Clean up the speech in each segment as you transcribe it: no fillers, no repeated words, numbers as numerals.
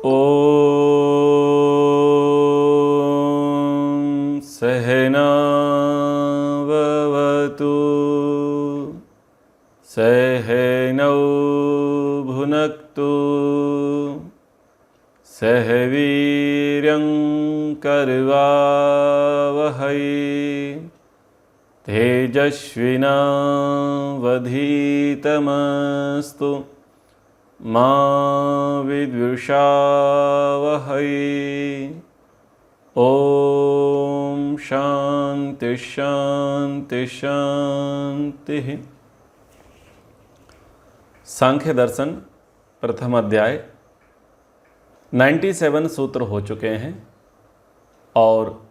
ॐ सहना भवतु सहनौ भुनक्तु सह वीर्यं करवावहै तेजस्विनावधीतमस्तु मा विद्विषावहै। ओम शांति शांति शांति। सांख्य दर्शन प्रथम अध्याय 97 सूत्र हो चुके हैं और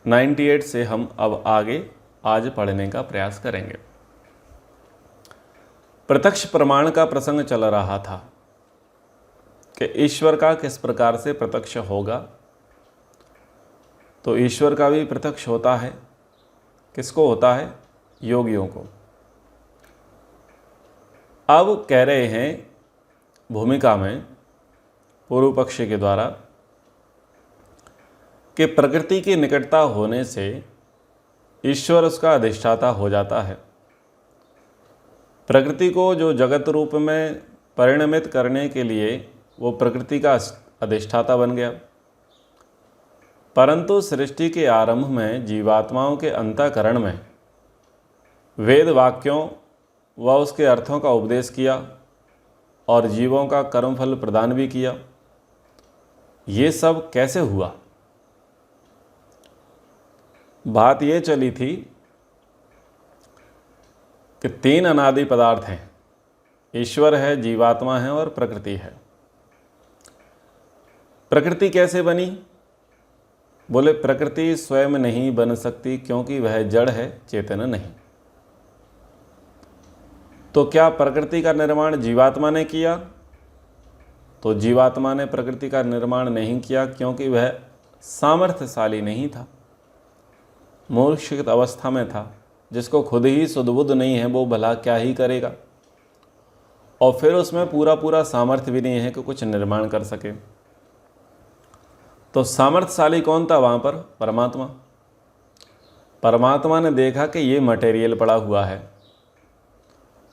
98 से हम अब आगे आज पढ़ने का प्रयास करेंगे। प्रत्यक्ष प्रमाण का प्रसंग चल रहा था कि ईश्वर का किस प्रकार से प्रत्यक्ष होगा। तो ईश्वर का भी प्रत्यक्ष होता है। किसको होता है? योगियों को। अब कह रहे हैं भूमिका में पूर्व पक्षी के द्वारा कि प्रकृति की निकटता होने से ईश्वर उसका अधिष्ठाता हो जाता है। प्रकृति को जो जगत रूप में परिणमित करने के लिए वो प्रकृति का अधिष्ठाता बन गया, परंतु सृष्टि के आरंभ में जीवात्माओं के अंतःकरण में वेद वाक्यों व उसके अर्थों का उपदेश किया और जीवों का कर्मफल प्रदान भी किया। ये सब कैसे हुआ? बात ये चली थी कि तीन अनादि पदार्थ हैं, ईश्वर है, जीवात्मा है और प्रकृति है। प्रकृति कैसे बनी? बोले प्रकृति स्वयं नहीं बन सकती क्योंकि वह जड़ है, चेतन नहीं। तो क्या प्रकृति का निर्माण जीवात्मा ने किया? तो जीवात्मा ने प्रकृति का निर्माण नहीं किया क्योंकि वह सामर्थ्यशाली नहीं था, मूर्छित अवस्था में था। जिसको खुद ही सुध-बुध नहीं है वो भला क्या ही करेगा, और फिर उसमें पूरा सामर्थ्य भी नहीं है कि कुछ निर्माण कर सके। तो सामर्थ्यशाली कौन था वहाँ पर? परमात्मा। परमात्मा ने देखा कि ये मटेरियल पड़ा हुआ है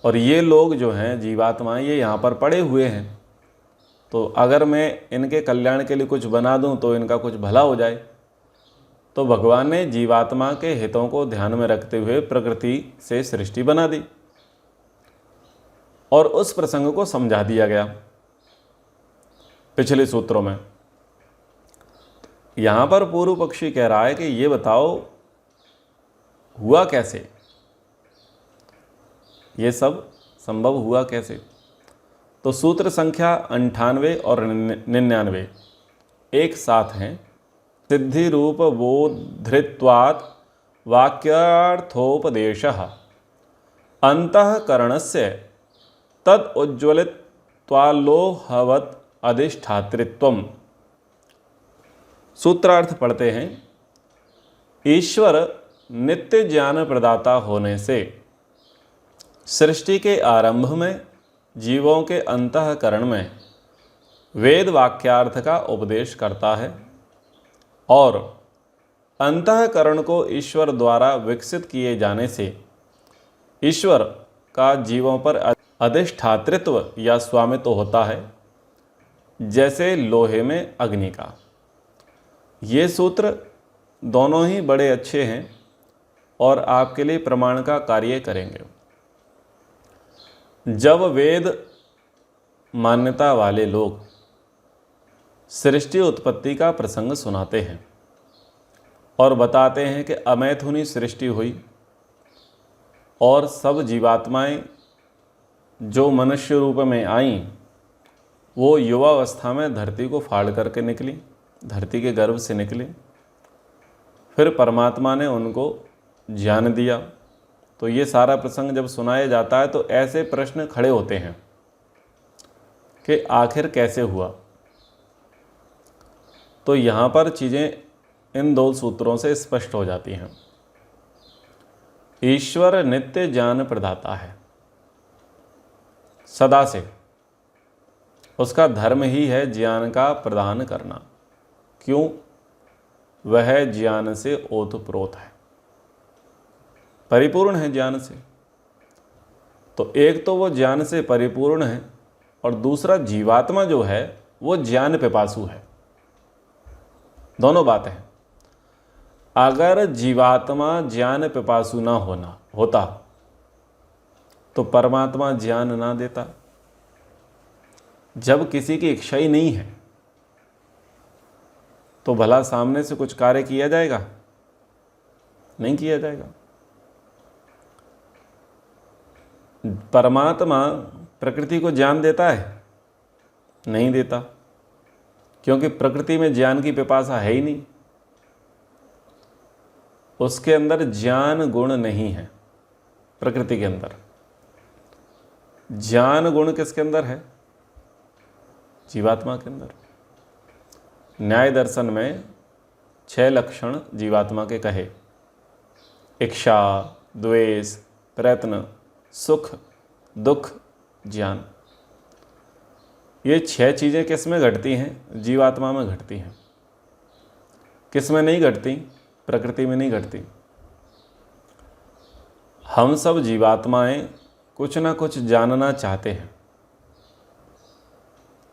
और ये लोग जो हैं जीवात्मा, ये यहाँ पर पड़े हुए हैं, तो अगर मैं इनके कल्याण के लिए कुछ बना दूँ तो इनका कुछ भला हो जाए। तो भगवान ने जीवात्मा के हितों को ध्यान में रखते हुए प्रकृति से सृष्टि बना दी और उस प्रसंग को समझा दिया गया पिछले सूत्रों में। यहां पर पूर्व पक्षी कह रहा है कि ये बताओ हुआ कैसे, ये सब संभव हुआ कैसे? तो सूत्र संख्या 98 और 99 एक साथ हैं। सिद्धि रूप बोधृत्वात् वाक्यार्थोपदेशः अंतःकरणस्य तद उज्ज्वलित्वालोहवत् अधिष्ठातृत्वम्। सूत्रार्थ पढ़ते हैं। ईश्वर नित्य ज्ञान प्रदाता होने से सृष्टि के आरंभ में जीवों के अंतःकरण में वेद वाक्यार्थ का उपदेश करता है और अंतःकरण को ईश्वर द्वारा विकसित किए जाने से ईश्वर का जीवों पर अधिष्ठातृत्व या स्वामित्व होता है, जैसे लोहे में अग्नि का। ये सूत्र दोनों ही बड़े अच्छे हैं और आपके लिए प्रमाण का कार्य करेंगे। जब वेद मान्यता वाले लोग सृष्टि उत्पत्ति का प्रसंग सुनाते हैं और बताते हैं कि अमैथुनी सृष्टि हुई और सब जीवात्माएं जो मनुष्य रूप में आईं वो युवावस्था में धरती को फाड़ करके निकली, धरती के गर्भ से निकली। फिर परमात्मा ने उनको ज्ञान दिया। तो ये सारा प्रसंग जब सुनाया जाता है तो ऐसे प्रश्न खड़े होते हैं कि आखिर कैसे हुआ। तो यहाँ पर चीज़ें इन दो सूत्रों से स्पष्ट हो जाती हैं। ईश्वर नित्य ज्ञान प्रदाता है सदा से, उसका धर्म ही है ज्ञान का प्रदान करना। क्यों? वह ज्ञान से ओतप्रोत है, परिपूर्ण है ज्ञान से। तो एक तो वो ज्ञान से परिपूर्ण है और दूसरा जीवात्मा जो है वो ज्ञान पिपासु है। दोनों बातें हैं। अगर जीवात्मा ज्ञान पिपासु ना होता तो परमात्मा ज्ञान ना देता। जब किसी की इच्छा ही नहीं है तो भला सामने से कुछ कार्य किया जाएगा? नहीं किया जाएगा। परमात्मा प्रकृति को ज्ञान देता है? नहीं देता, क्योंकि प्रकृति में ज्ञान की पिपासा है ही नहीं। उसके अंदर ज्ञान गुण नहीं है। प्रकृति के अंदर ज्ञान गुण किसके अंदर है? जीवात्मा के अंदर। न्याय दर्शन में 6 लक्षण जीवात्मा के कहे: इच्छा, द्वेष, प्रयत्न, सुख, दुख, ज्ञान। ये 6 चीज़ें किस में घटती हैं? जीवात्मा में घटती हैं। किस में नहीं घटती? प्रकृति में नहीं घटती। हम सब जीवात्माएं कुछ ना कुछ जानना चाहते हैं।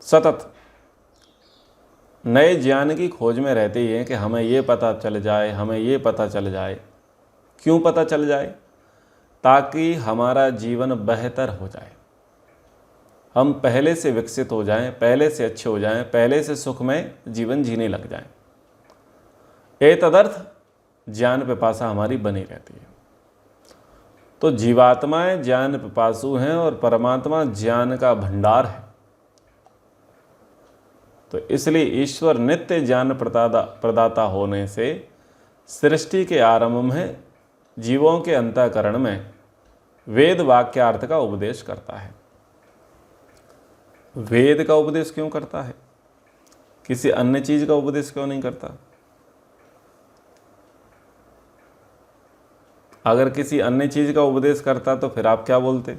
सतत नए ज्ञान की खोज में रहते ही हैं कि हमें ये पता चल जाए, हमें ये पता चल जाए। क्यों पता चल जाए? ताकि हमारा जीवन बेहतर हो जाए, हम पहले से विकसित हो जाएं, पहले से अच्छे हो जाएं, पहले से सुखमय जीवन जीने लग जाएं। एतदर्थ ज्ञान पिपासा हमारी बनी रहती है। तो जीवात्माएं ज्ञान पिपासु हैं और परमात्मा ज्ञान का भंडार है। तो इसलिए ईश्वर नित्य ज्ञान प्रदाता होने से सृष्टि के आरंभ में जीवों के अंतःकरण में वेद वाक्यार्थ का उपदेश करता है। वेद का उपदेश क्यों करता है? किसी अन्य चीज का उपदेश क्यों नहीं करता? अगर किसी अन्य चीज का उपदेश करता तो फिर आप क्या बोलते?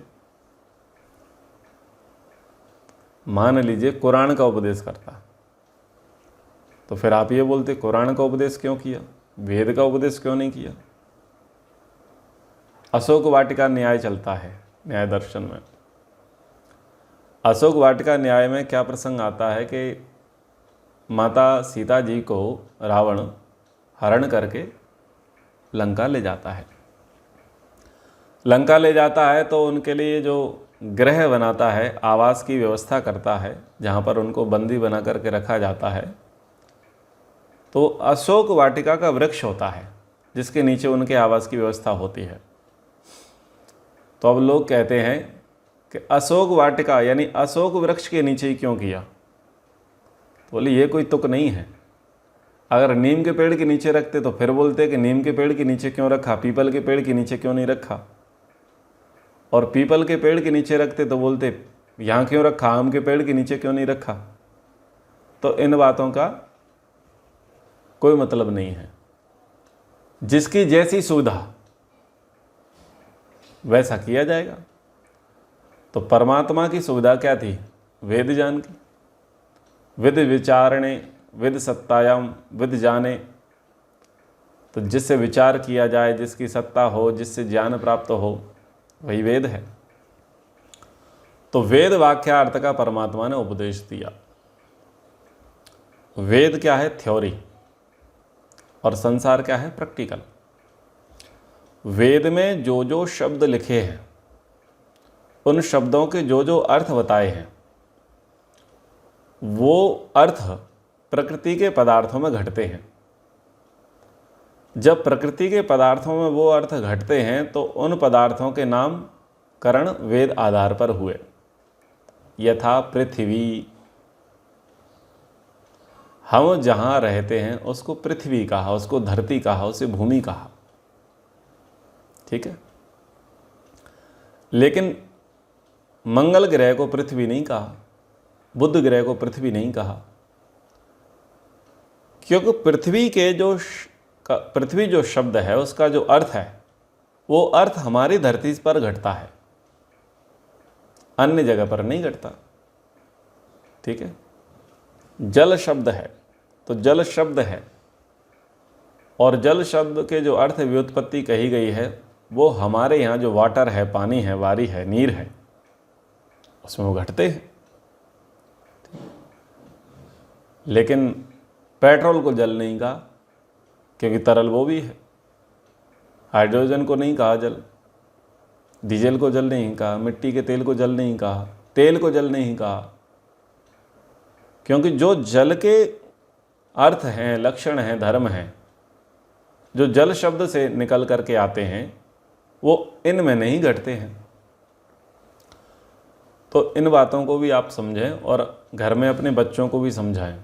मान लीजिए कुरान का उपदेश करता, तो फिर आप ये बोलते कुरान का उपदेश क्यों किया, वेद का उपदेश क्यों नहीं किया? अशोक वाटिका न्याय चलता है न्याय दर्शन में। अशोक वाटिका न्याय में क्या प्रसंग आता है कि माता सीता जी को रावण हरण करके लंका ले जाता है। लंका ले जाता है तो उनके लिए जो गृह बनाता है, आवास की व्यवस्था करता है, जहाँ पर उनको बंदी बना करके रखा जाता है, तो अशोक वाटिका का वृक्ष होता है जिसके नीचे उनके आवास की व्यवस्था होती है। तो अब लोग कहते हैं कि अशोक वाटिका यानी अशोक वृक्ष के नीचे ही क्यों किया? तो बोले ये कोई तुक नहीं है। अगर नीम के पेड़ के नीचे रखते तो फिर बोलते कि नीम के पेड़ के नीचे क्यों रखा, पीपल के पेड़ के नीचे क्यों नहीं रखा। और पीपल के पेड़ के नीचे रखते तो बोलते यहाँ क्यों रखा, आम के पेड़ के नीचे क्यों नहीं रखा। तो इन बातों का कोई मतलब नहीं है। जिसकी जैसी सुविधा वैसा किया जाएगा। तो परमात्मा की सुविधा क्या थी? वेद ज्ञान की। विद विचारणे विद सत्तायाम विद जाने। तो जिससे विचार किया जाए, जिसकी सत्ता हो, जिससे ज्ञान प्राप्त हो, वही वेद है। तो वेद वाक्यार्थ का परमात्मा ने उपदेश दिया। वेद क्या है? थ्योरी। और संसार क्या है? प्रैक्टिकल। वेद में जो जो शब्द लिखे हैं, उन शब्दों के जो जो अर्थ बताए हैं, वो अर्थ प्रकृति के पदार्थों में घटते हैं। जब प्रकृति के पदार्थों में वो अर्थ घटते हैं तो उन पदार्थों के नामकरण वेद आधार पर हुए। यथा पृथ्वी, हम जहाँ रहते हैं उसको पृथ्वी कहा, उसको धरती कहा, उसे भूमि कहा। ठीक है। लेकिन मंगल ग्रह को पृथ्वी नहीं कहा, बुध ग्रह को पृथ्वी नहीं कहा, क्योंकि पृथ्वी जो शब्द है उसका जो अर्थ है वो अर्थ हमारी धरती पर घटता है, अन्य जगह पर नहीं घटता। ठीक है। जल शब्द है तो जल शब्द है, और जल शब्द के जो अर्थ व्युत्पत्ति कही गई है वो हमारे यहाँ जो वाटर है, पानी है, वारी है, नीर है, उसमें वो घटते हैं। लेकिन पेट्रोल को जल नहीं कहा क्योंकि तरल वो भी है। हाइड्रोजन को नहीं कहा जल, डीजल को जल नहीं कहा, मिट्टी के तेल को जल नहीं कहा, तेल को जल नहीं कहा, क्योंकि जो जल के अर्थ हैं, लक्षण हैं, धर्म हैं, जो जल शब्द से निकल करके आते हैं वो इनमें नहीं घटते हैं। तो इन बातों को भी आप समझें और घर में अपने बच्चों को भी समझाएं।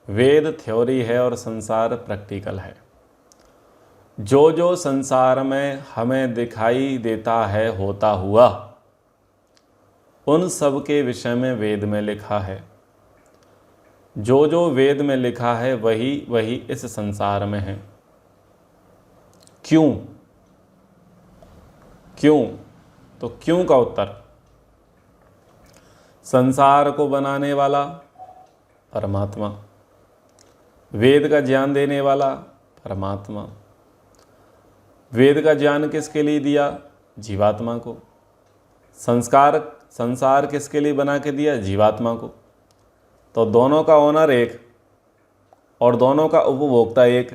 वेद थ्योरी है और संसार प्रैक्टिकल है। जो जो संसार में हमें दिखाई देता है होता हुआ, उन सब के विषय में वेद में लिखा है। जो जो वेद में लिखा है वही वही इस संसार में है। क्यों? क्यों? तो क्यों का उत्तर, संसार को बनाने वाला परमात्मा, वेद का ज्ञान देने वाला परमात्मा। वेद का ज्ञान किसके लिए दिया? जीवात्मा को। संसार किसके लिए बना के दिया? जीवात्मा को। तो दोनों का ओनर एक और दोनों का उपभोक्ता एक।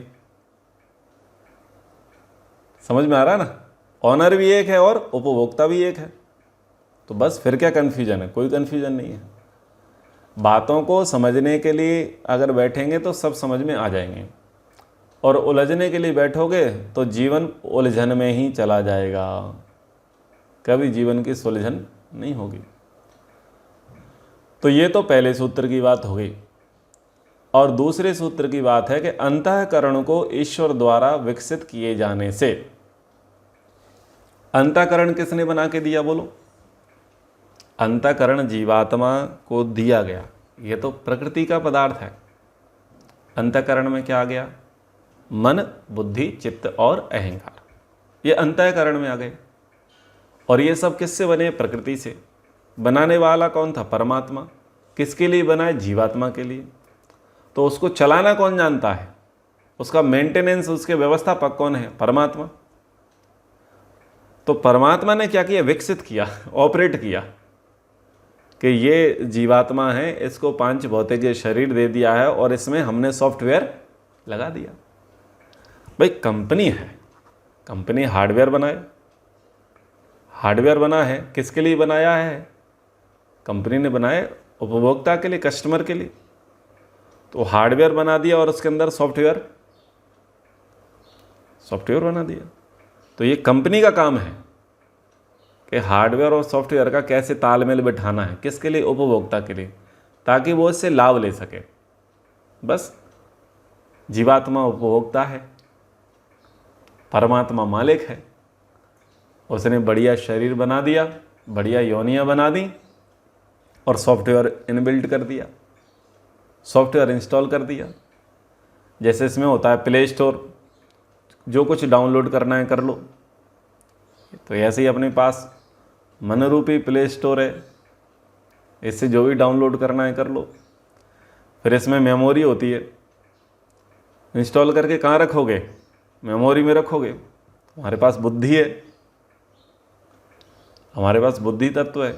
समझ में आ रहा है ना? ऑनर भी एक है और उपभोक्ता भी एक है। तो बस फिर क्या कन्फ्यूजन है? कोई कन्फ्यूजन नहीं है। बातों को समझने के लिए अगर बैठेंगे तो सब समझ में आ जाएंगे, और उलझने के लिए बैठोगे तो जीवन उलझन में ही चला जाएगा, कभी जीवन की सुलझन नहीं होगी। तो ये तो पहले सूत्र की बात हो गई। और दूसरे सूत्र की बात है कि अंतःकरण को ईश्वर द्वारा विकसित किए जाने से, अंतःकरण किसने बना के दिया? बोलो। अंतःकरण जीवात्मा को दिया गया। ये तो प्रकृति का पदार्थ है। अंतःकरण में क्या आ गया? मन, बुद्धि, चित्त और अहंकार, ये अंतःकरण में आ गए। और ये सब किससे बने? प्रकृति से। बनाने वाला कौन था? परमात्मा। किसके लिए बनाए? जीवात्मा के लिए। तो उसको चलाना कौन जानता है? उसका मेंटेनेंस, उसके व्यवस्थापक कौन है? परमात्मा। तो परमात्मा ने क्या किया? विकसित किया, ऑपरेट किया कि ये जीवात्मा है, इसको पांच भौतिक शरीर दे दिया है और इसमें हमने सॉफ्टवेयर लगा दिया। भाई कंपनी है, कंपनी हार्डवेयर बनाए, हार्डवेयर बना है, किसके लिए बनाया है? कंपनी ने बनाए उपभोक्ता के लिए, कस्टमर के लिए। तो हार्डवेयर बना दिया और उसके अंदर सॉफ्टवेयर बना दिया। तो ये कंपनी का काम है कि हार्डवेयर और सॉफ्टवेयर का कैसे तालमेल बिठाना है। किसके लिए? उपभोक्ता के लिए, ताकि वो इससे लाभ ले सके। बस जीवात्मा उपभोक्ता है, परमात्मा मालिक है। उसने बढ़िया शरीर बना दिया, बढ़िया योनियाँ बना दी और सॉफ्टवेयर इनबिल्ट कर दिया, सॉफ्टवेयर इंस्टॉल कर दिया। जैसे इसमें होता है प्ले स्टोर, जो कुछ डाउनलोड करना है कर लो। तो ऐसे ही अपने पास मनरूपी प्ले स्टोर है, इससे जो भी डाउनलोड करना है कर लो। फिर इसमें मेमोरी होती है, इंस्टॉल करके कहाँ रखोगे? मेमोरी में रखोगे। हमारे पास बुद्धि है, हमारे पास बुद्धि तत्व है,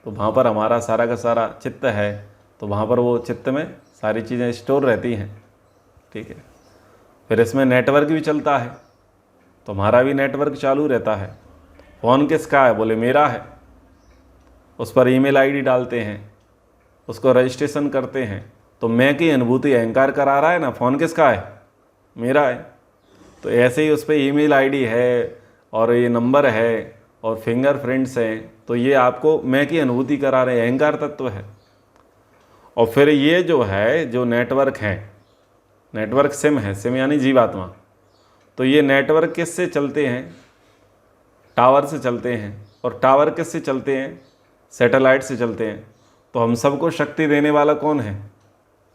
तो वहाँ पर हमारा सारा का सारा चित्त है, तो वहाँ पर वो चित्त में सारी चीज़ें स्टोर रहती हैं। ठीक है। फिर इसमें नेटवर्क भी चलता है, तो हमारा भी नेटवर्क चालू रहता है। फ़ोन किसका है? बोले मेरा है। उस पर ईमेल आईडी डालते हैं, उसको रजिस्ट्रेशन करते हैं, तो मैं की अनुभूति अहंकार करा रहा है ना। फ़ोन किसका है? मेरा है। तो ऐसे ही उस पर ईमेल आईडी है और ये नंबर है और फिंगरप्रिंट्स हैं, तो ये आपको मैं की अनुभूति करा रहे हैं, अहंकार तत्व है। और फिर ये जो है, जो नेटवर्क है, नेटवर्क सिम है, सिम यानी जीवात्मा। तो ये नेटवर्क किससे चलते हैं? टावर से चलते हैं। और टावर किससे चलते हैं? सैटेलाइट से चलते हैं। तो हम सबको शक्ति देने वाला कौन है?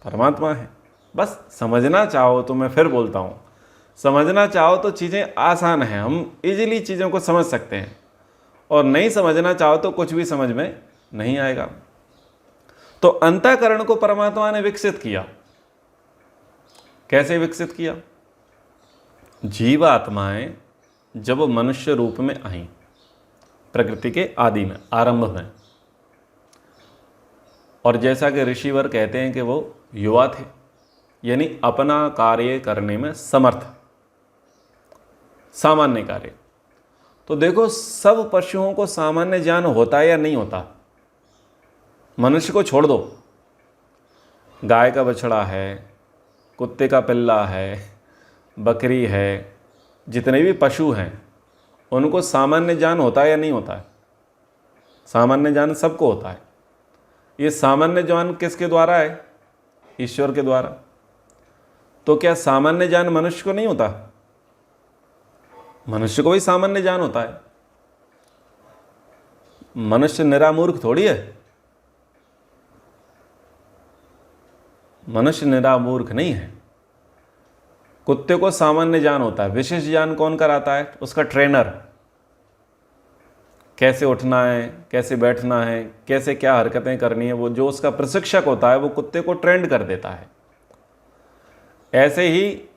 परमात्मा है। बस समझना चाहो तो, मैं फिर बोलता हूँ, समझना चाहो तो चीज़ें आसान हैं, हम इजीली चीज़ों को समझ सकते हैं। और नहीं समझना चाहो तो कुछ भी समझ में नहीं आएगा। तो अंतःकरण को परमात्मा ने विकसित किया। कैसे विकसित किया? जीवात्माएं जब मनुष्य रूप में आई, प्रकृति के आदि में, आरंभ में, और जैसा कि ऋषिवर कहते हैं कि वो युवा थे, यानी अपना कार्य करने में समर्थ, सामान्य कार्य। तो देखो, सब पशुओं को सामान्य ज्ञान होता है या नहीं होता? मनुष्य को छोड़ दो, गाय का बछड़ा है, कुत्ते का पिल्ला है, बकरी है, जितने भी पशु हैं उनको सामान्य ज्ञान होता है या नहीं होता है? सामान्य ज्ञान सबको होता है। ये सामान्य ज्ञान किसके द्वारा है? ईश्वर के द्वारा। तो क्या सामान्य ज्ञान मनुष्य को नहीं होता? मनुष्य को भी सामान्य ज्ञान होता है। मनुष्य निरामूर्ख थोड़ी है, मनुष्य निरामूर्ख नहीं है। कुत्ते को सामान्य ज्ञान होता है, विशेष ज्ञान कौन कराता है? उसका ट्रेनर। कैसे उठना है, कैसे बैठना है, कैसे क्या हरकतें करनी है, वो जो उसका प्रशिक्षक होता है वो कुत्ते को ट्रेंड कर देता है। ऐसे ही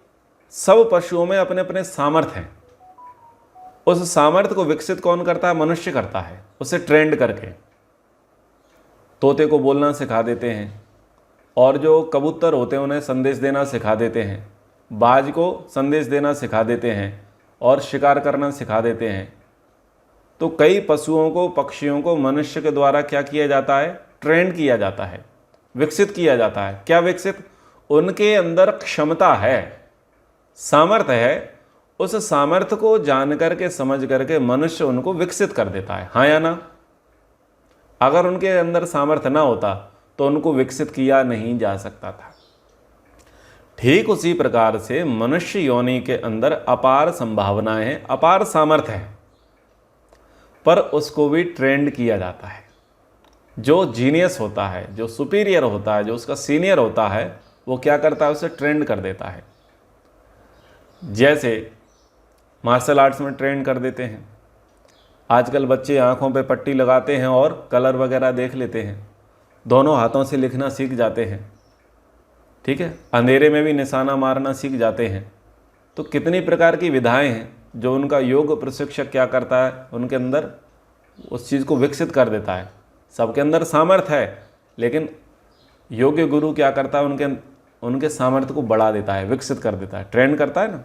सब पशुओं में अपने अपने सामर्थ्य हैं। उस सामर्थ्य को विकसित कौन करता है? मनुष्य करता है, उसे ट्रेंड करके। तोते को बोलना सिखा देते हैं, और जो कबूतर होते हैं उन्हें संदेश देना सिखा देते हैं, बाज को संदेश देना सिखा देते हैं, और शिकार करना सिखा देते हैं। तो कई पशुओं को, पक्षियों को मनुष्य के द्वारा क्या किया जाता है? ट्रेंड किया जाता है, विकसित किया जाता है। क्या विकसित? उनके अंदर क्षमता है, सामर्थ्य है। उस सामर्थ्य को जान करके, समझ करके मनुष्य उनको विकसित कर देता है। हाँ या ना? अगर उनके अंदर सामर्थ्य ना होता तो उनको विकसित किया नहीं जा सकता था। ठीक उसी प्रकार से मनुष्य योनि के अंदर अपार संभावनाएं हैं, अपार सामर्थ्य है, पर उसको भी ट्रेंड किया जाता है। जो जीनियस होता है, जो सुपीरियर होता है, जो उसका सीनियर होता है, वो क्या करता है? उसे ट्रेंड कर देता है। जैसे मार्शल आर्ट्स में ट्रेंड कर देते हैं। आजकल बच्चे आंखों पे पट्टी लगाते हैं और कलर वगैरह देख लेते हैं, दोनों हाथों से लिखना सीख जाते हैं, ठीक है, अंधेरे में भी निशाना मारना सीख जाते हैं। तो कितनी प्रकार की विधाएं हैं जो उनका योग प्रशिक्षक क्या करता है? उनके अंदर उस चीज़ को विकसित कर देता है। सबके अंदर सामर्थ्य है, लेकिन योग्य गुरु क्या करता है? उनके सामर्थ्य को बढ़ा देता है, विकसित कर देता है, ट्रेंड करता है ना।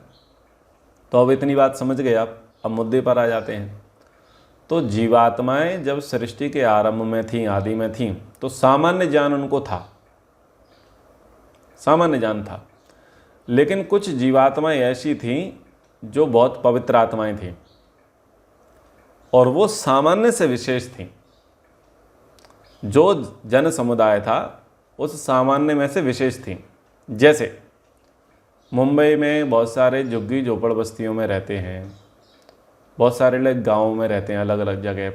तो अब इतनी बात समझ गए आप। अब मुद्दे पर आ जाते हैं। तो जीवात्माएं जब सृष्टि के आरंभ में थीं, आदि में थीं, तो सामान्य ज्ञान उनको था, सामान्य ज्ञान था। लेकिन कुछ जीवात्माएं ऐसी थीं जो बहुत पवित्र आत्माएं थीं, और वो सामान्य से विशेष थीं। जो जन समुदाय था उस सामान्य में से विशेष थीं। जैसे मुंबई में बहुत सारे झुग्गी झोपड़ बस्तियों में रहते हैं, बहुत सारे लोग गाँव में रहते हैं, अलग अलग जगह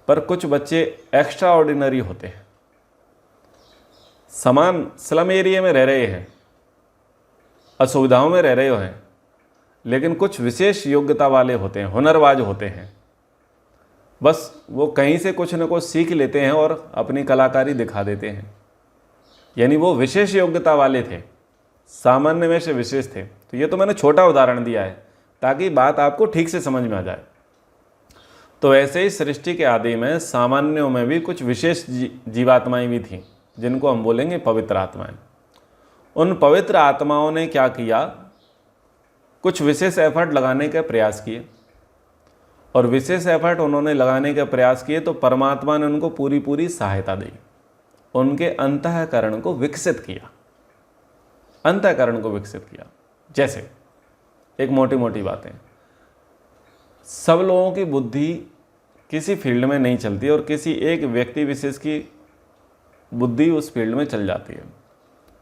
पर कुछ बच्चे एक्स्ट्रा ऑर्डिनरी होते हैं, समान स्लम एरिया में रह रहे हैं, असुविधाओं में रह रहे हैं, लेकिन कुछ विशेष योग्यता वाले होते हैं, हुनरबाज होते हैं। बस वो कहीं से कुछ न कुछ सीख लेते हैं और अपनी कलाकारी दिखा देते हैं। यानी वो विशेष योग्यता वाले थे, सामान्य में से विशेष थे। तो ये तो मैंने छोटा उदाहरण दिया है ताकि बात आपको ठीक से समझ में आ जाए। तो ऐसे ही सृष्टि के आदि में सामान्यों में भी कुछ विशेष जीवात्माएं भी थीं, जिनको हम बोलेंगे पवित्र आत्माएं। उन पवित्र आत्माओं ने क्या किया? कुछ विशेष एफर्ट लगाने का प्रयास किए, और विशेष एफर्ट उन्होंने लगाने का प्रयास किए तो परमात्मा ने उनको पूरी पूरी सहायता दी, उनके अंतःकरण को विकसित किया, अंतःकरण को विकसित किया। जैसे एक मोटी मोटी बातें, सब लोगों की बुद्धि किसी फील्ड में नहीं चलती, और किसी एक व्यक्ति विशेष की बुद्धि उस फील्ड में चल जाती है।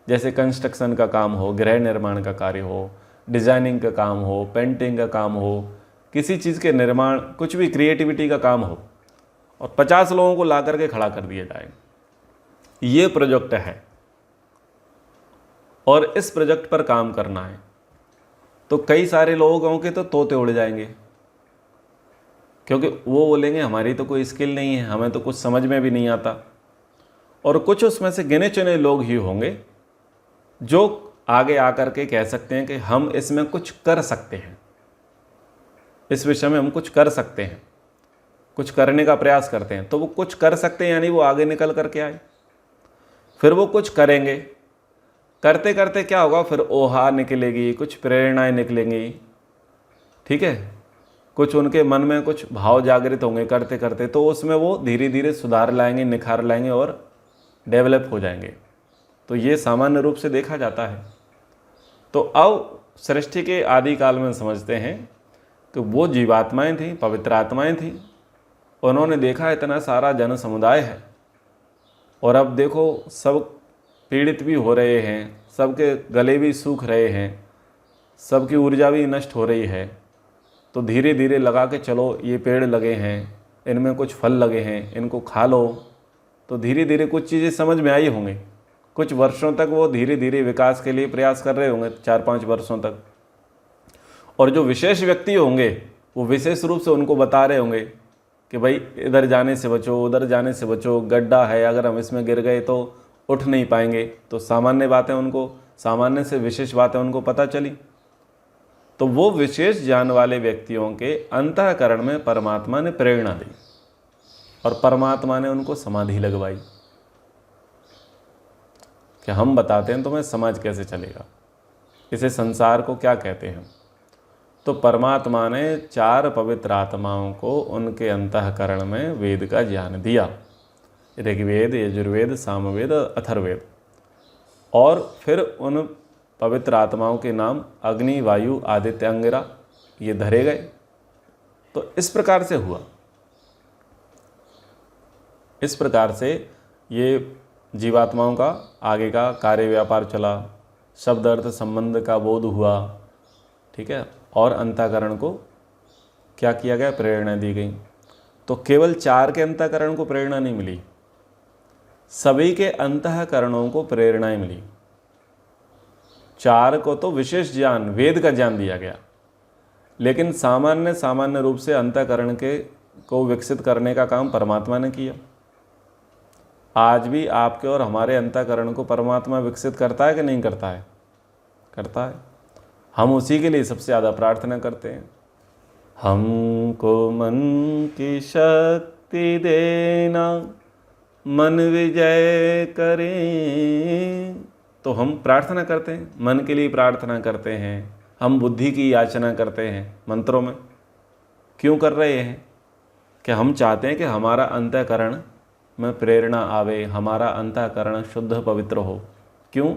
जैसे कंस्ट्रक्शन का काम हो, गृह निर्माण का कार्य हो, डिज़ाइनिंग का काम हो, पेंटिंग का काम हो, किसी चीज़ के निर्माण, कुछ भी क्रिएटिविटी का काम हो, और 50 लोगों को ला करके खड़ा कर दिया जाए, ये प्रोजेक्ट है और इस प्रोजेक्ट पर काम करना है, तो कई सारे लोगों के तो तोते उड़ जाएंगे, क्योंकि वो बोलेंगे हमारी तो कोई स्किल नहीं है, हमें तो कुछ समझ में भी नहीं आता। और कुछ उसमें से गिने चुने लोग ही होंगे जो आगे आकर के कह सकते हैं कि हम इसमें कुछ कर सकते हैं, इस विषय में हम कुछ कर सकते हैं, कुछ करने का प्रयास करते हैं। तो वो कुछ कर सकते हैं यानी वो आगे निकल करके आए, फिर वो कुछ करेंगे, करते करते क्या होगा, फिर ओहा निकलेगी, कुछ प्रेरणाएं निकलेंगी, ठीक है, कुछ उनके मन में कुछ भाव जागृत होंगे करते करते, तो उसमें वो धीरे धीरे सुधार लाएंगे, निखार लाएंगे और डेवलप हो जाएंगे। तो ये सामान्य रूप से देखा जाता है। तो अब सृष्टि के आदि काल में समझते हैं कि वो जीवात्माएं थीं, पवित्र आत्माएं थीं, उन्होंने देखा इतना सारा जन समुदाय है और अब देखो सब पीड़ित भी हो रहे हैं, सबके गले भी सूख रहे हैं, सबकी ऊर्जा भी नष्ट हो रही है। तो धीरे धीरे लगा के चलो, ये पेड़ लगे हैं, इनमें कुछ फल लगे हैं, इनको खा लो। तो धीरे धीरे कुछ चीज़ें समझ में आई होंगी, कुछ वर्षों तक वो धीरे धीरे विकास के लिए प्रयास कर रहे होंगे, 4-5 वर्षों तक। और जो विशेष व्यक्ति होंगे वो विशेष रूप से उनको बता रहे होंगे कि भाई इधर जाने से बचो, उधर जाने से बचो, गड्ढा है, अगर हम इसमें गिर गए तो उठ नहीं पाएंगे। तो सामान्य बातें उनको, सामान्य से विशेष बातें उनको पता चली। तो वो विशेष ज्ञान वाले व्यक्तियों के अंतःकरण में परमात्मा ने प्रेरणा दी और परमात्मा ने उनको समाधि लगवाई कि हम बताते हैं तुम्हें समझ कैसे चलेगा, इसे संसार को क्या कहते हैं। तो परमात्मा ने 4 पवित्र आत्माओं को उनके अंतःकरण में वेद का ज्ञान दिया, ऋग्वेद, यजुर्वेद, सामवेद, अथर्ववेद। और फिर उन पवित्र आत्माओं के नाम अग्नि, वायु, आदित्य, अंगिरा ये धरे गए। तो इस प्रकार से हुआ, इस प्रकार से ये जीवात्माओं का आगे का कार्य व्यापार चला, शब्द अर्थ संबंध का बोध हुआ, ठीक है, और अंतःकरण को क्या किया गया, प्रेरणा दी गई। तो केवल 4 के अंतःकरण को प्रेरणा नहीं मिली, सभी के अंतःकरणों को प्रेरणाएं मिली। 4 को तो विशेष ज्ञान, वेद का ज्ञान दिया गया, लेकिन सामान्य रूप से अंतःकरण के को विकसित करने का काम परमात्मा ने किया। आज भी आपके और हमारे अंतःकरण को परमात्मा विकसित करता है कि नहीं करता है? करता है। हम उसी के लिए सबसे ज़्यादा प्रार्थना करते हैं, हमको मन की शक्ति देना, मन विजय करें। तो हम प्रार्थना करते हैं, मन के लिए प्रार्थना करते हैं, हम बुद्धि की याचना करते हैं मंत्रों में। क्यों कर रहे हैं? कि हम चाहते हैं कि हमारा अंतःकरण में प्रेरणा आवे, हमारा अंतःकरण शुद्ध पवित्र हो। क्यों?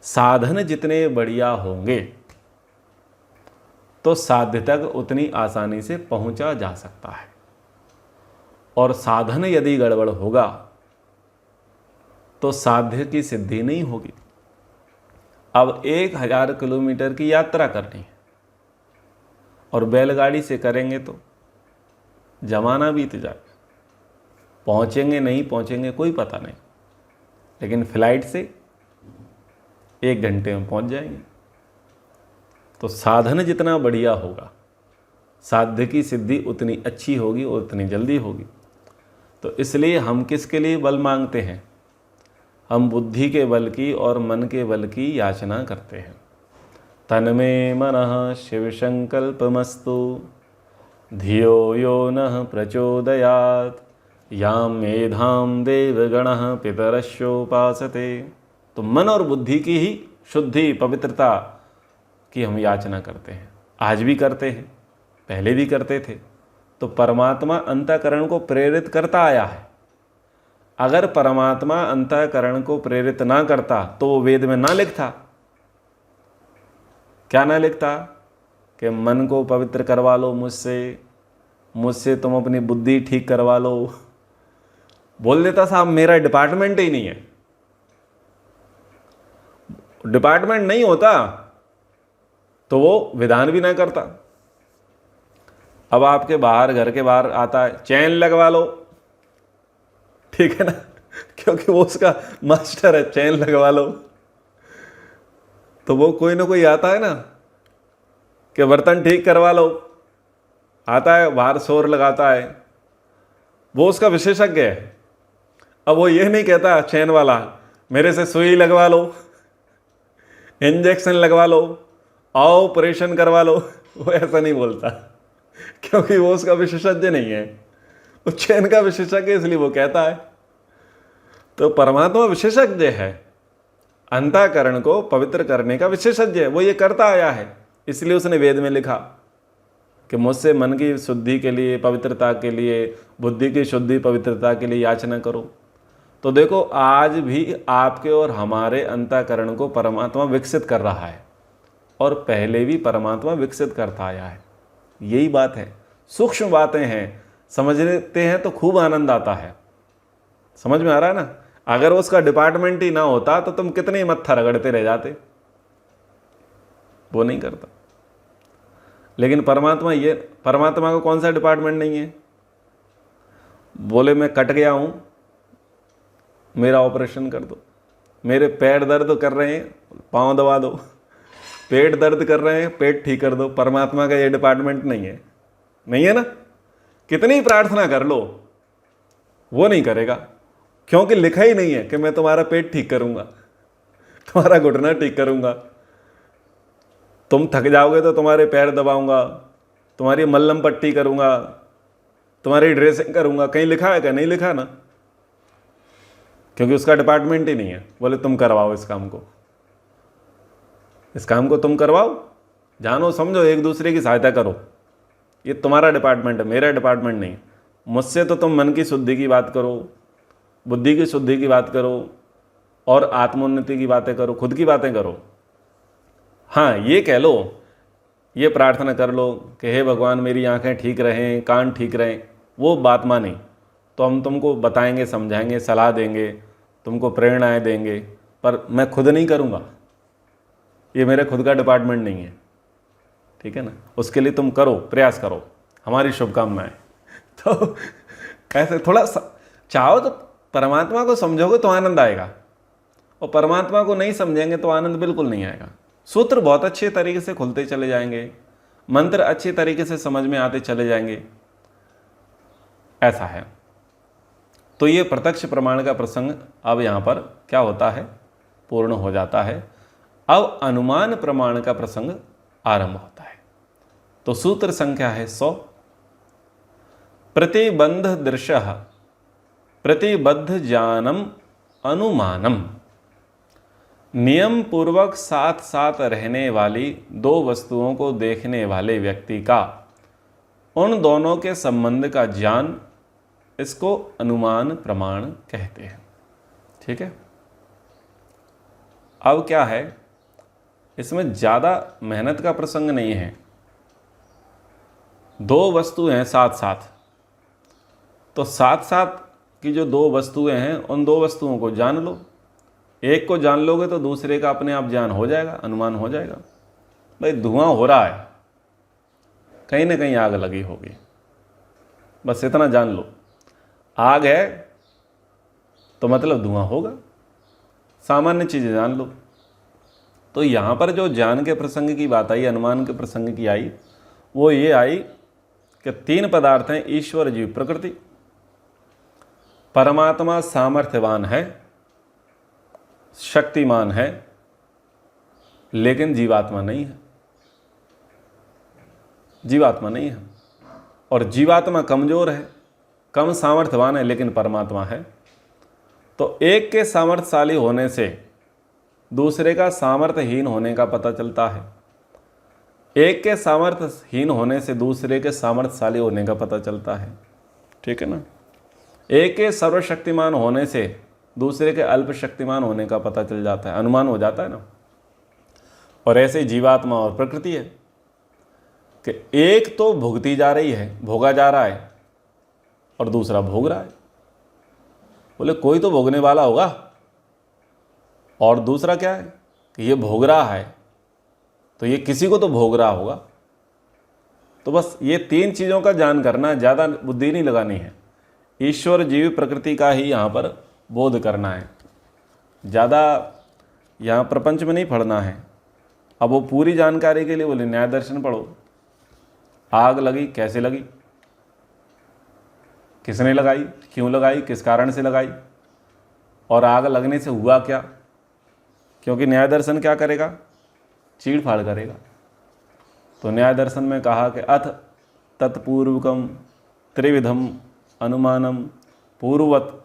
साधन जितने बढ़िया होंगे तो साध्य तक उतनी आसानी से पहुंचा जा सकता है, और साधन यदि गड़बड़ होगा तो साध्य की सिद्धि नहीं होगी। अब 1000 किलोमीटर की यात्रा करनी है और बैलगाड़ी से करेंगे तो जमाना बीत जाए, पहुंचेंगे नहीं पहुंचेंगे कोई पता नहीं, लेकिन फ्लाइट से 1 घंटे में पहुंच जाएंगे। तो साधन जितना बढ़िया होगा, साध्य की सिद्धि उतनी अच्छी होगी और उतनी जल्दी होगी। तो इसलिए हम किसके लिए बल मांगते हैं? हम बुद्धि के बल की और मन के बल की याचना करते हैं। तन्मे मनः शिव संकल्पमस्तु, धियो यो नः प्रचोदयात्, यां मेधां देवगणः पितरश्चोपासते। तो मन और बुद्धि की ही शुद्धि, पवित्रता की हम याचना करते हैं। आज भी करते हैं, पहले भी करते थे। तो परमात्मा अंतःकरण को प्रेरित करता आया है। अगर परमात्मा अंतःकरण को प्रेरित ना करता तो वो वेद में ना लिखता। क्या ना लिखता? कि मन को पवित्र करवा लो मुझसे तुम अपनी बुद्धि ठीक करवा लो। बोल देता साहब मेरा डिपार्टमेंट ही नहीं है। डिपार्टमेंट नहीं होता तो वो विधान भी ना करता। अब आपके बाहर, घर के बाहर आता है, चैन लगवा लो, ठीक है ना, क्योंकि वो उसका मास्टर है, चैन लगवा लो। तो वो कोई ना कोई आता है ना कि बर्तन ठीक करवा लो, आता है, बाहर शोर लगाता है, वो उसका विशेषज्ञ है। अब वो ये नहीं कहता चैन वाला मेरे से सुई लगवा लो, इंजेक्शन लगवा लो, ऑपरेशन करवा लो, वो ऐसा नहीं बोलता, क्योंकि वो उसका विशेषज्ञ नहीं है, वो चैन का विशेषज्ञ, इसलिए वो कहता है। तो परमात्मा विशेषज्ञ है, अंतःकरण को पवित्र करने का विशेषज्ञ है, वो ये करता आया है। इसलिए उसने वेद में लिखा कि मुझसे मन की शुद्धि के लिए, पवित्रता के लिए, बुद्धि की शुद्धि पवित्रता के लिए याचना करो। तो देखो आज भी आपके और हमारे अंतःकरण को परमात्मा विकसित कर रहा है, और पहले भी परमात्मा विकसित करता आया है। यही बात है, सूक्ष्म बातें हैं, समझते हैं तो खूब आनंद आता है। समझ में आ रहा है ना? अगर उसका डिपार्टमेंट ही ना होता तो तुम कितने मत्था रगड़ते रह जाते, वो नहीं करता। लेकिन परमात्मा को कौन सा डिपार्टमेंट नहीं है? बोले मैं कट गया हूं, मेरा ऑपरेशन कर दो, मेरे पैर दर्द कर रहे हैं, पांव दबा दो, पेट दर्द कर रहे हैं, पेट ठीक कर दो। परमात्मा का ये डिपार्टमेंट नहीं है, नहीं है ना? कितनी प्रार्थना कर लो वो नहीं करेगा, क्योंकि लिखा ही नहीं है कि मैं तुम्हारा पेट ठीक करूंगा, तुम्हारा घुटना ठीक करूंगा, तुम थक जाओगे तो तुम्हारे पैर दबाऊंगा, तुम्हारी मल्लम पट्टी करूंगा, तुम्हारी ड्रेसिंग करूंगा। कहीं लिखा है क्या? नहीं लिखा ना, क्योंकि उसका डिपार्टमेंट ही नहीं है। बोले तुम करवाओ इस काम को तुम करवाओ, जानो समझो, एक दूसरे की सहायता करो। ये तुम्हारा डिपार्टमेंट है, मेरा डिपार्टमेंट नहीं। मुझसे तो तुम मन की शुद्धि की बात करो, बुद्धि की शुद्धि की बात करो, और आत्मोन्नति की बातें करो, खुद की बातें करो। हाँ, ये कह लो, ये प्रार्थना कर लो कि हे भगवान मेरी आंखें ठीक रहें, कान ठीक रहें, वो बात मानी तो हम तुमको बताएंगे, समझाएंगे, सलाह देंगे, तुमको प्रेरणाएं देंगे, पर मैं खुद नहीं करूँगा, ये मेरे खुद का डिपार्टमेंट नहीं है। ठीक है ना? उसके लिए तुम करो, प्रयास करो, हमारी शुभकामनाएं। तो ऐसे थोड़ा चाहो तो परमात्मा को समझोगे तो आनंद आएगा, और परमात्मा को नहीं समझेंगे तो आनंद बिल्कुल नहीं आएगा। सूत्र बहुत अच्छे तरीके से खुलते चले जाएंगे, मंत्र अच्छे तरीके से समझ में आते चले जाएंगे, ऐसा है। तो ये प्रत्यक्ष प्रमाण का प्रसंग अब यहाँ पर क्या होता है? पूर्ण हो जाता है। अब अनुमान प्रमाण का प्रसंग आरंभ होता है। तो सूत्र संख्या है 100। प्रतिबंध दृश्यः प्रतिबद्ध ज्ञानम अनुमानम। नियम पूर्वक साथ साथ रहने वाली दो वस्तुओं को देखने वाले व्यक्ति का उन दोनों के संबंध का ज्ञान, इसको अनुमान प्रमाण कहते हैं। ठीक है? अब क्या है, इसमें ज़्यादा मेहनत का प्रसंग नहीं है। दो वस्तुएं हैं साथ साथ, तो साथ साथ की जो दो वस्तुएं हैं उन दो वस्तुओं को जान लो। एक को जान लोगे तो दूसरे का अपने आप ज्ञान हो जाएगा, अनुमान हो जाएगा। भाई धुआं हो रहा है, कहीं ना कहीं आग लगी होगी, बस इतना जान लो। आग है तो मतलब धुआं होगा, सामान्य चीज़ें जान लो। तो यहाँ पर जो ज्ञान के प्रसंग की बात आई, अनुमान के प्रसंग की आई, वो ये आई कि तीन पदार्थ हैं, ईश्वर, जीव, प्रकृति। परमात्मा सामर्थ्यवान है, शक्तिमान है, लेकिन जीवात्मा नहीं है। जीवात्मा नहीं है, और जीवात्मा कमजोर है, कम सामर्थ्यवान है, लेकिन परमात्मा है। तो एक के सामर्थ्यशाली होने से दूसरे का सामर्थ्यहीन होने का पता चलता है, एक के सामर्थ्यहीन होने से दूसरे के सामर्थ्यशाली होने का पता चलता है। ठीक है ना? एक के सर्वशक्तिमान होने से दूसरे के अल्प शक्तिमान होने का पता चल जाता है, अनुमान हो जाता है ना। और ऐसे ही जीवात्मा और प्रकृति है कि एक तो भुगती जा रही है, भोगा जा रहा है, और दूसरा भोग रहा है। बोले कोई तो भोगने वाला होगा, और दूसरा क्या है कि ये भोग रहा है, तो ये किसी को तो भोग रहा होगा। तो बस ये तीन चीज़ों का ज्ञान करना, ज़्यादा बुद्धि नहीं लगानी है। ईश्वर, जीव, प्रकृति का ही यहाँ पर बोध करना है, ज़्यादा यहाँ प्रपंच में नहीं पढ़ना है। अब वो पूरी जानकारी के लिए बोले न्याय दर्शन पढ़ो। आग लगी, कैसे लगी, किसने लगाई, क्यों लगाई, किस कारण से लगाई, और आग लगने से हुआ क्या? क्योंकि न्याय दर्शन क्या करेगा? चीड़ फाड़ करेगा। तो न्याय दर्शन में कहा कि अथ तत्पूर्वकम त्रिविधम अनुमानम पूर्ववत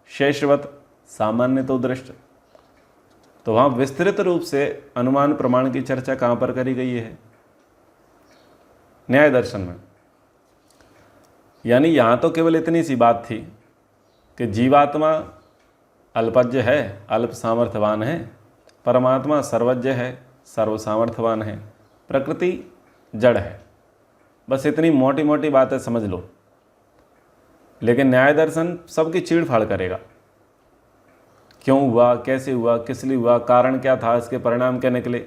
शेषवत सामान्य तो दृष्ट। तो वहाँ विस्तृत रूप से अनुमान प्रमाण की चर्चा कहाँ पर करी गई है? न्याय दर्शन में। यानी यहाँ तो केवल इतनी सी बात थी कि जीवात्मा अल्पज्ञ है, अल्प सामर्थ्यवान है, परमात्मा सर्वज्ञ है, सर्व सामर्थ्यवान है, प्रकृति जड़ है। बस इतनी मोटी मोटी बातें समझ लो। लेकिन न्याय दर्शन सबकी चीड़ फाड़ करेगा। क्यों हुआ, कैसे हुआ, किस लिए हुआ, कारण क्या था, इसके परिणाम क्या निकले,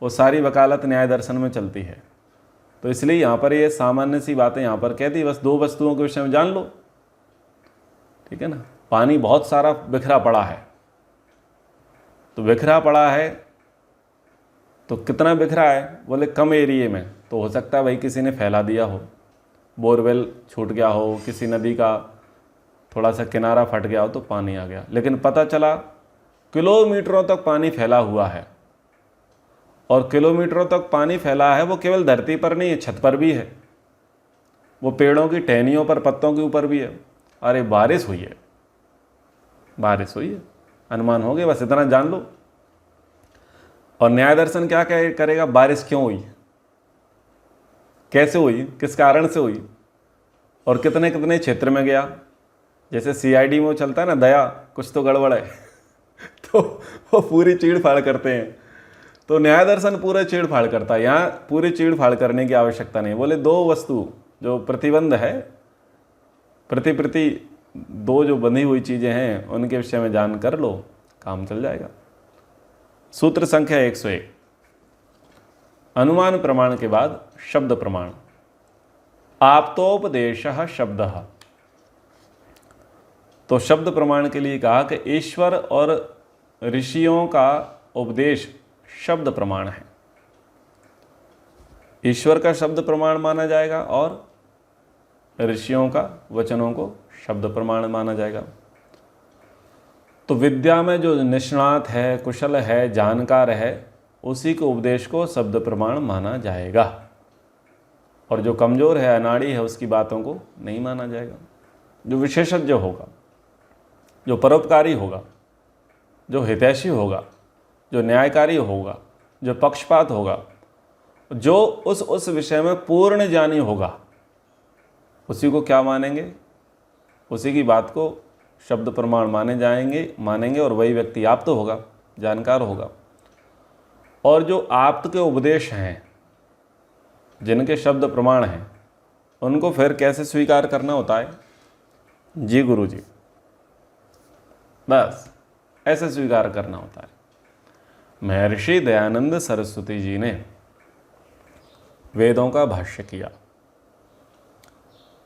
वो सारी वकालत न्याय दर्शन में चलती है। तो इसलिए यहाँ पर ये सामान्य सी बातें यहाँ पर कहती, बस दो वस्तुओं के विषय में जान लो, ठीक है ना। पानी बहुत सारा बिखरा पड़ा है, तो बिखरा पड़ा है तो कितना बिखरा है? बोले कम एरिए में, तो हो सकता है भाई किसी ने फैला दिया हो, बोरवेल छूट गया हो, किसी नदी का थोड़ा सा किनारा फट गया हो तो पानी आ गया। लेकिन पता चला किलोमीटरों तक पानी फैला हुआ है, और किलोमीटरों तक पानी फैला है वो केवल धरती पर नहीं है, छत पर भी है, वो पेड़ों की टहनियों पर, पत्तों के ऊपर भी है। अरे बारिश हुई है, बारिश हुई है, अनुमान हो गया, बस इतना जान लो। और न्याय दर्शन क्या करेगा? बारिश क्यों हुई, कैसे हुई, किस कारण से हुई, और कितने कितने क्षेत्र में गया। जैसे सीआईडी में वो चलता है ना, दया कुछ तो गड़बड़ है तो वो पूरी चीड़ फाड़ करते हैं। तो न्याय दर्शन पूरा चीड़ फाड़ करता है। यहाँ पूरी चीड़ फाड़ करने की आवश्यकता नहीं। बोले दो वस्तु जो प्रतिबंध है, प्रति दो जो बंधी हुई चीज़ें हैं उनके विषय में जान कर लो, काम चल जाएगा। सूत्र संख्या 101। अनुमान प्रमाण के बाद शब्द प्रमाण। आप्तोपदेशः शब्दः। तो शब्द प्रमाण के लिए कहा कि ईश्वर और ऋषियों का उपदेश शब्द प्रमाण है। ईश्वर का शब्द प्रमाण माना जाएगा और ऋषियों का वचनों को शब्द प्रमाण माना जाएगा। तो विद्या में जो निष्णात है, कुशल है, जानकार है, उसी के उपदेश को शब्द प्रमाण माना जाएगा, और जो कमज़ोर है, अनाड़ी है, उसकी बातों को नहीं माना जाएगा। जो विशेषज्ञ होगा, जो परोपकारी होगा, जो हितैषी होगा, जो न्यायकारी होगा, जो पक्षपात होगा, जो उस विषय में पूर्ण ज्ञानी होगा, उसी को क्या मानेंगे? उसी की बात को शब्द प्रमाण मानेंगे, और वही व्यक्ति आप्त होगा, जानकार होगा। और जो आप्त के उपदेश हैं, जिनके शब्द प्रमाण हैं, उनको फिर कैसे स्वीकार करना होता है? जी गुरु जी, बस ऐसे स्वीकार करना होता है। महर्षि दयानंद सरस्वती जी ने वेदों का भाष्य किया।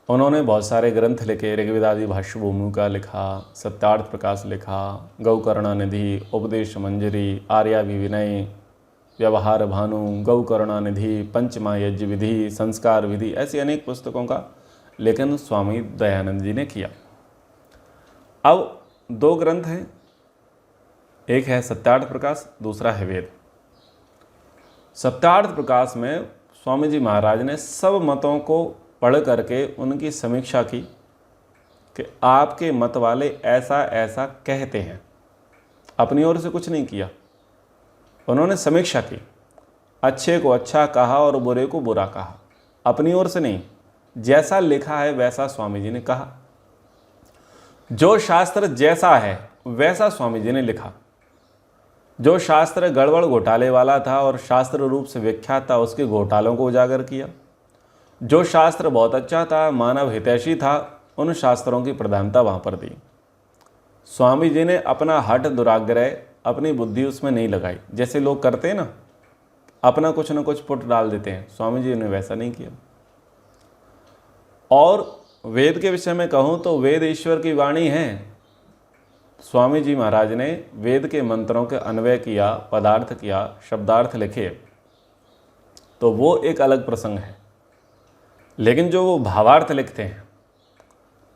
उन्होंने बहुत सारे ग्रंथ लिखे, ऋग्वेदादि भाष्य भूमिका लिखा, सत्यार्थ प्रकाश लिखा, गौकरुणानिधि, उपदेश मंजरी, आर्याभिविनय, व्यवहार भानु, गौकरुणानिधि, पंचमा यज्ञ विधि, संस्कार विधि, ऐसी अनेक पुस्तकों का लेखन स्वामी दयानंद जी ने किया। अब दो ग्रंथ हैं, एक है सत्यार्थ प्रकाश, दूसरा है वेद। सत्यार्थ प्रकाश में स्वामी जी महाराज ने सब मतों को पढ़ करके उनकी समीक्षा की कि आपके मत वाले ऐसा ऐसा कहते हैं। अपनी ओर से कुछ नहीं किया, उन्होंने समीक्षा की, अच्छे को अच्छा कहा और बुरे को बुरा कहा, अपनी ओर से नहीं, जैसा लिखा है वैसा स्वामी जी ने कहा। जो शास्त्र जैसा है वैसा स्वामी जी ने लिखा। जो शास्त्र गड़बड़ घोटाले वाला था और शास्त्र रूप से विख्यात था, उसके घोटालों को उजागर किया। जो शास्त्र बहुत अच्छा था, मानव हितैषी था, उन शास्त्रों की प्रधानता वहाँ पर दी। स्वामी जी ने अपना हठ दुराग्रह, अपनी बुद्धि उसमें नहीं लगाई। जैसे लोग करते हैं ना, अपना कुछ न कुछ पुट डाल देते हैं, स्वामी जी ने वैसा नहीं किया। और वेद के विषय में कहूँ तो वेद ईश्वर की वाणी है। स्वामी जी महाराज ने वेद के मंत्रों के अन्वय किया, पदार्थ किया, शब्दार्थ लिखे, तो वो एक अलग प्रसंग है। लेकिन जो वो भावार्थ लिखते हैं,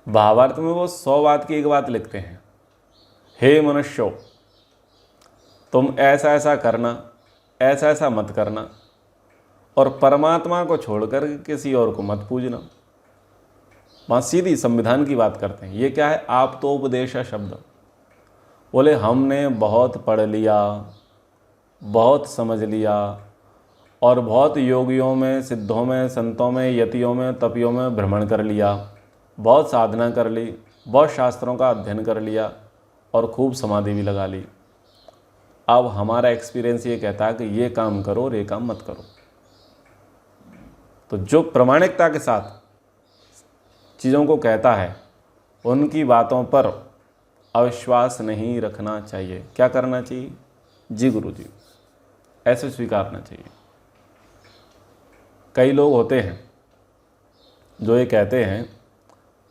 भावार्थ में वो 100 बात की एक बात लिखते हैं, हे मनुष्यों, तुम ऐसा ऐसा करना, ऐसा ऐसा मत करना, और परमात्मा को छोड़कर किसी और को मत पूजना। वहाँ सीधी संविधान की बात करते हैं। ये क्या है? आप तो उपदेश शब्द। बोले हमने बहुत पढ़ लिया, बहुत समझ लिया, और बहुत योगियों में, सिद्धों में, संतों में, यतियों में, तपियों में भ्रमण कर लिया, बहुत साधना कर ली, बहुत शास्त्रों का अध्ययन कर लिया, और खूब समाधि भी लगा ली। अब हमारा एक्सपीरियंस ये कहता है कि ये काम करो और ये काम मत करो। तो जो प्रामाणिकता के साथ चीज़ों को कहता है, उनकी बातों पर अविश्वास नहीं रखना चाहिए। क्या करना चाहिए? जी गुरु जी, ऐसे स्वीकारना चाहिए। कई लोग होते हैं जो ये कहते हैं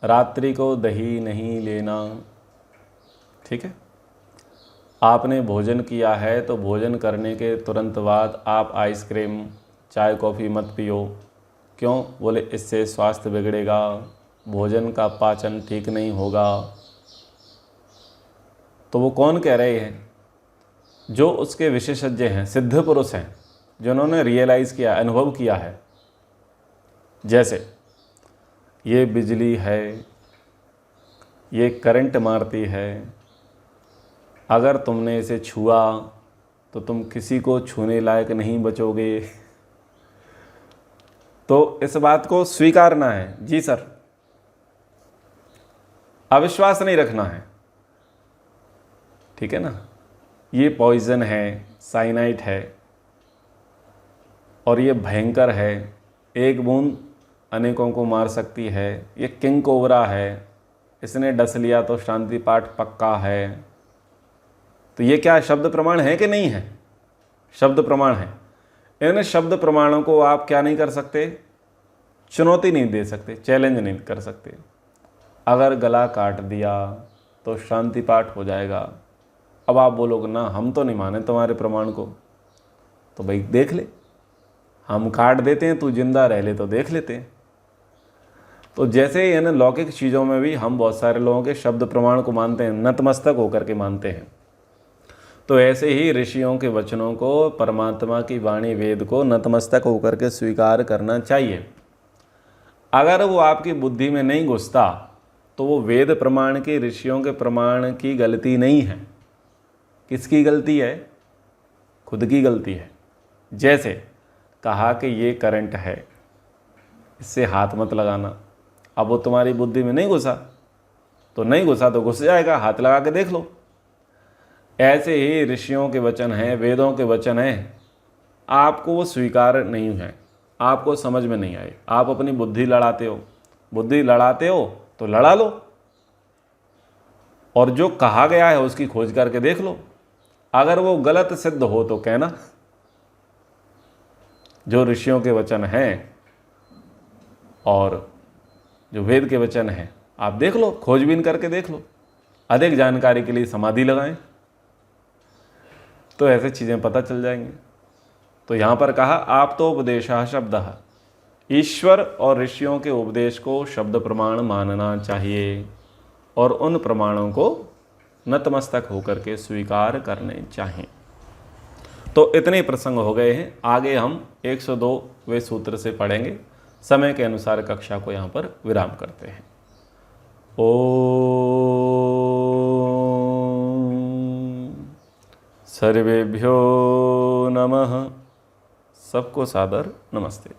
रात्रि को दही नहीं लेना। ठीक है, आपने भोजन किया है तो भोजन करने के तुरंत बाद आप आइसक्रीम, चाय, कॉफ़ी मत पियो। क्यों? बोले इससे स्वास्थ्य बिगड़ेगा, भोजन का पाचन ठीक नहीं होगा। तो वो कौन कह रहे हैं? जो उसके विशेषज्ञ हैं, सिद्ध पुरुष हैं, जिन्होंने रियलाइज़ किया, अनुभव किया है। जैसे ये बिजली है, ये करंट मारती है, अगर तुमने इसे छुआ तो तुम किसी को छूने लायक नहीं बचोगे। तो इस बात को स्वीकारना है। जी सर, अविश्वास नहीं रखना है। ठीक है ना? ये पॉइजन है, साइनाइड है, और ये भयंकर है, एक बूंद अनेकों को मार सकती है। ये किंग कोबरा है, इसने डस लिया तो शांति पाठ पक्का है। तो ये क्या शब्द प्रमाण है कि नहीं है? शब्द प्रमाण है। इन शब्द प्रमाणों को आप क्या नहीं कर सकते? चुनौती नहीं दे सकते, चैलेंज नहीं कर सकते। अगर गला काट दिया तो शांति पाठ हो जाएगा। अब आप बोलोगे ना, हम तो नहीं माने तुम्हारे प्रमाण को। तो भाई देख ले, हम काट देते हैं, तू जिंदा रह ले तो देख लेते हैं। तो जैसे इन लौकिक चीज़ों में भी हम बहुत सारे लोगों के शब्द प्रमाण को मानते हैं, नतमस्तक होकर के मानते हैं। तो ऐसे ही ऋषियों के वचनों को, परमात्मा की वाणी, वेद को नतमस्तक होकर के स्वीकार करना चाहिए। अगर वो आपकी बुद्धि में नहीं घुसता तो वो वेद प्रमाण की, ऋषियों के प्रमाण की गलती नहीं है। किसकी गलती है? खुद की गलती है। जैसे कहा कि ये करंट है, इससे हाथ मत लगाना। अब वो तुम्हारी बुद्धि में नहीं घुसा तो नहीं घुसा, तो घुस जाएगा, हाथ लगा के देख लो। ऐसे ही ऋषियों के वचन हैं, वेदों के वचन हैं, आपको वो स्वीकार नहीं है, आपको समझ में नहीं आए। आप अपनी बुद्धि लड़ाते हो। बुद्धि लड़ाते हो तो लड़ा लो, और जो कहा गया है उसकी खोज करके देख लो। अगर वो गलत सिद्ध हो तो कहना। जो ऋषियों के वचन हैं और जो वेद के वचन हैं, आप देख लो, खोजबीन करके देख लो। अधिक जानकारी के लिए समाधि लगाएं, तो ऐसे चीज़ें पता चल जाएंगी। तो यहाँ पर कहा आप तो उपदेशः शब्दः, ईश्वर और ऋषियों के उपदेश को शब्द प्रमाण मानना चाहिए, और उन प्रमाणों को नतमस्तक होकर के स्वीकार करने चाहिए। तो इतने प्रसंग हो गए हैं। आगे हम 102वें सूत्र से पढ़ेंगे। समय के अनुसार कक्षा को यहाँ पर विराम करते हैं। ओम सर्वेभ्यो नमः। सबको सादर नमस्ते।